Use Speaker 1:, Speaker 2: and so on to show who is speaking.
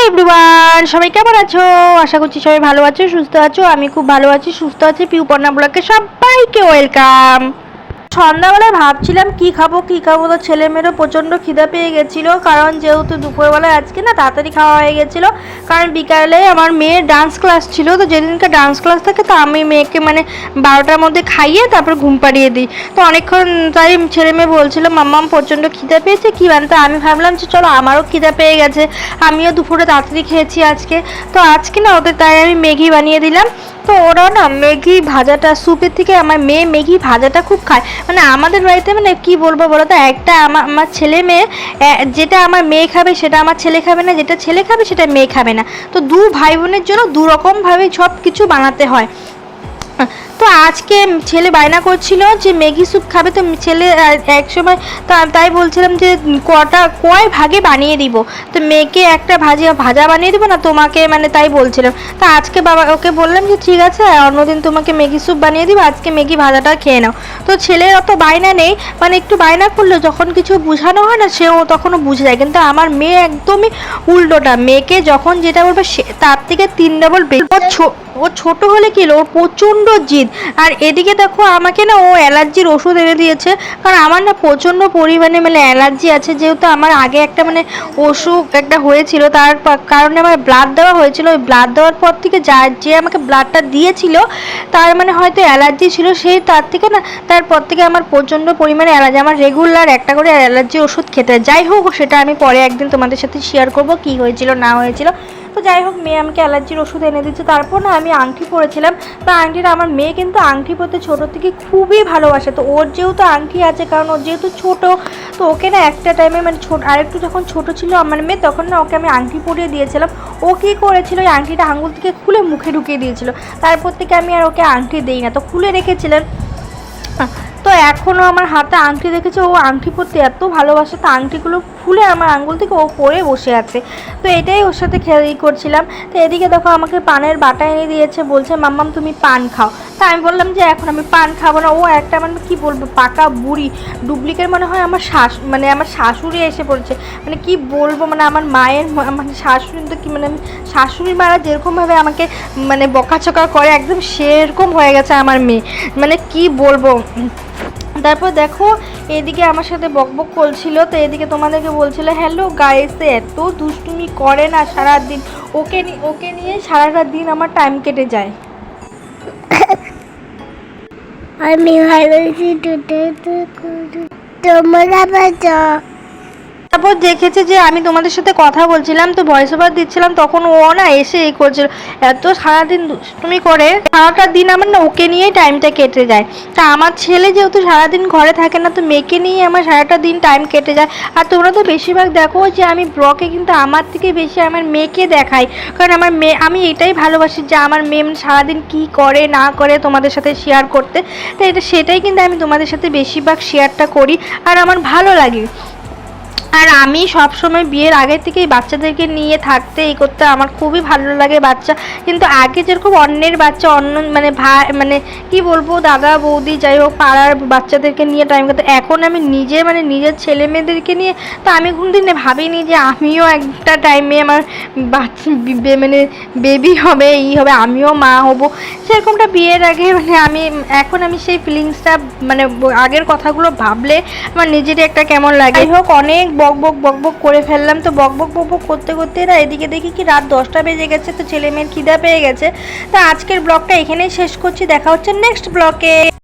Speaker 1: Everyone, সবাই কেমন আছো? আশা করছি সবাই ভালো আছো, সুস্থ আছো। আমি খুব ভালো আছি, সুস্থ আছি। পিউপর্ণা ব্লগে সবাইকে ওয়েলকাম। সন্ধ্যাবেলায় ভাবছিলাম কি খাবো তো ছেলে মেয়েরও প্রচণ্ড খিদে পেয়ে গেছিলো, কারণ যেহেতু দুপুরবেলায় আজকে না তাড়াতাড়ি খাওয়া হয়ে গেছিলো, কারণ বিকালে আমার মেয়ের ডান্স ক্লাস ছিল। তো যেদিনকে ডান্স ক্লাস থাকে তো আমি মেয়েকে মানে 12টার মধ্যে খাইয়ে তারপর ঘুম পাড়িয়ে দিই। তো অনেকক্ষণ তাই ছেলে মেয়ে বলছিল মাম্মাম প্রচণ্ড খিদে পেয়েছে কী বানতে। আমি ভাবলাম যে চলো আমারও খিদে পেয়ে গেছে, আমিও দুপুরে তাড়াতাড়ি খেয়েছি আজকে। তো আজকে না ওদের তাই আমি ম্যাগি বানিয়ে দিলাম। তো ওরা না ম্যাগি ভাজাটা স্যুপের থেকে আমার মেয়ে ম্যাগি ভাজাটা খুব খায়। মানে আমাদের বাড়িতে মানে কি বলবো বলো তো, একটা আমার ছেলে মেয়ে, যেটা আমার মেয়ে খাবে সেটা আমার ছেলে খাবে না, যেটা ছেলে খাবে সেটা মেয়ে খাবে না। তো দু ভাই বোনের জন্য দু রকমভাবে সব কিছু বানাতে হয়। তো আজকে ছেলে বায়না করছিল যে ম্যাগি স্যুপ খাবে। তো ছেলে এক সময় তাই বলছিলাম যে কয় ভাগে বানিয়ে দিব। তো মেয়েকে একটা ভাজা বানিয়ে দিব না তোমাকে, মানে তাই বলছিলাম। তো আজকে বাবা ওকে বললাম যে ঠিক আছে, অন্যদিন তোমাকে ম্যাগি স্যুপ বানিয়ে দিব, আজকে ম্যাগি ভাজাটা খেয়ে নাও। তো ছেলের অত বায়না নেই, মানে একটু বায়না করলে যখন কিছু বোঝানো হয় না সেও তখনও বুঝে যায়। কিন্তু আমার মেয়ে একদমই উল্টোটা, মেয়েকে যখন যেটা বলবে তার থেকে 3 ডবল বেশি। ও ছোট হলে কি ওর প্রচণ্ড জিদ। আর এদিকে দেখো আমাকে না ও অ্যালার্জির ওষুধ এনে দিয়েছে, কারণ আমার না প্রচণ্ড পরিমাণে মানে অ্যালার্জি আছে। যেহেতু আমার আগে একটা মানে অসুখ একটা হয়েছিল, তার কারণে আমার ব্লাড দেওয়া হয়েছিল। ওই ব্লাড দেওয়ার পর থেকে যে আমাকে ব্লাডটা দিয়েছিল তার মানে হয়তো অ্যালার্জি ছিল, তার থেকে না তারপর থেকে আমার প্রচণ্ড পরিমাণে অ্যালার্জি। আমার রেগুলার একটা করে অ্যালার্জির ওষুধ খেতে। যাই হোক, সেটা আমি পরে একদিন তোমাদের সাথে শেয়ার করব কী হয়েছিল না হয়েছিল। তো যাই হোক, মেয়ে আমাকে অ্যালার্জির ওষুধ এনে দিচ্ছে। তারপর না আমি আংটি পরেছিলাম। তো আংটিটা, আমার মেয়ে কিন্তু আংটি পরতে ছোটো থেকে খুবই ভালোবাসে। তো ওর যেহেতু আংটি আছে, কারণ ওর যেহেতু ছোটো, তো ওকে না একটা টাইমে মানে আরেকটু যখন ছোটো ছিল আমার মেয়ে, তখন না ওকে আমি আংটি পরিয়ে দিয়েছিলাম। ও কী করেছিল, ওই আংটিটা আঙুল থেকে খুলে মুখে ঢুকিয়ে দিয়েছিল। তারপর থেকে আমি আর ওকে আংটি দিই না, তো খুলে রেখেছিলেন। তো এখনও আমার হাতে আংটি দেখেছে, ও আংটি পরতে এত ভালোবাসে। তো আংটিগুলো খুলে আমার আঙুল থেকে ও পরে বসে আছে। তো এটাই ওর সাথে করছিলাম। তো এদিকে দেখো আমাকে পানের বাটা এনে দিয়েছে, বলছে মাম্মাম তুমি পান খাও। তা আমি বললাম যে এখন আমি পান খাবো না। ও একটা মানে কি বলবো, পাকা বুড়ি ডুপ্লিকেট মনে হয়। আমার আমার শাশুড়ি এসে পড়েছে, মানে কি বলবো, মানে আমার মায়ের মানে শাশুড়ি তো কি মানে শাশুড়ি মারা যেরকমভাবে আমাকে মানে বকাচকা করে একদম সেরকম হয়ে গেছে আমার মেয়ে, মানে কি বলবো। তারপর দেখো এদিকে আমার সাথে বকবক করছিল। তো এদিকে তোমাদেরকে বলছিল হ্যালো গাইস, এত দুষ্টুমি করে না সারাদিন। ওকে নিয়ে সারাটা দিন আমার টাইম কেটে যায়। আমি ভালোবাসি তোমরা বাঁচো। তারপর দেখেছে যে আমি তোমাদের সাথে কথা বলছিলাম, তো ভয়েস ওভার দিচ্ছিলাম, তখন ও না এসে এই করছিল। এত সারাদিন দুষ্টুমি করে, সারাটা দিন আমার না ওকে নিয়েই টাইমটা কেটে যায়। তা আমার ছেলে যেহেতু সারাদিন ঘরে থাকে না, তো মেয়েকে নিয়ে আমার সারাটা দিন টাইম কেটে যায়। আর তোমরা তো বেশিরভাগ দেখো যে আমি ব্লগে কিন্তু আমার থেকে বেশি আমার মেয়েকে দেখাই, কারণ আমার মেয়ে, আমি এটাই ভালোবাসি যে আমার মেয়ে সারাদিন কী করে না করে তোমাদের সাথে শেয়ার করতে। তো সেটাই কিন্তু আমি তোমাদের সাথে বেশিরভাগ শেয়ারটা করি, আর আমার ভালো লাগে। আর আমি সবসময় বিয়ের আগে থেকেই বাচ্চাদেরকে নিয়ে থাকতে এই করতে আমার খুবই ভালো লাগে। বাচ্চা কিন্তু আগে যেরকম অন্যের বাচ্চা অন্য মানে ভাই মানে কি বলবো দাদা বৌদি যাই হোক পাড়ার বাচ্চাদেরকে নিয়ে টাইম কাটে, এখন আমি নিজে মানে নিজের ছেলে মেয়েদেরকে নিয়ে। তো আমি কোনোদিন ভাবিনি যে আমিও একটা টাইমে আমার বাচ্চা মানে বেবি হবে, হবে, আমিও মা হব সেরকমটা বিয়ের আগে। মানে আমি সেই ফিলিংসটা মানে আগের কথাগুলো ভাবলে আমার নিজেরই একটা কেমন লাগে। যাই হোক, অনেক বক করে ফেললাম। তো বক করতে করতে না এদিকে দেখি কি রাত 10টা বেজে গেছে। তো ছেলে মেয়ের খিদা পেয়ে গেছে। তো আজকের ব্লগটা এখানেই শেষ করছি, দেখা হচ্ছে নেক্সট ব্লগে।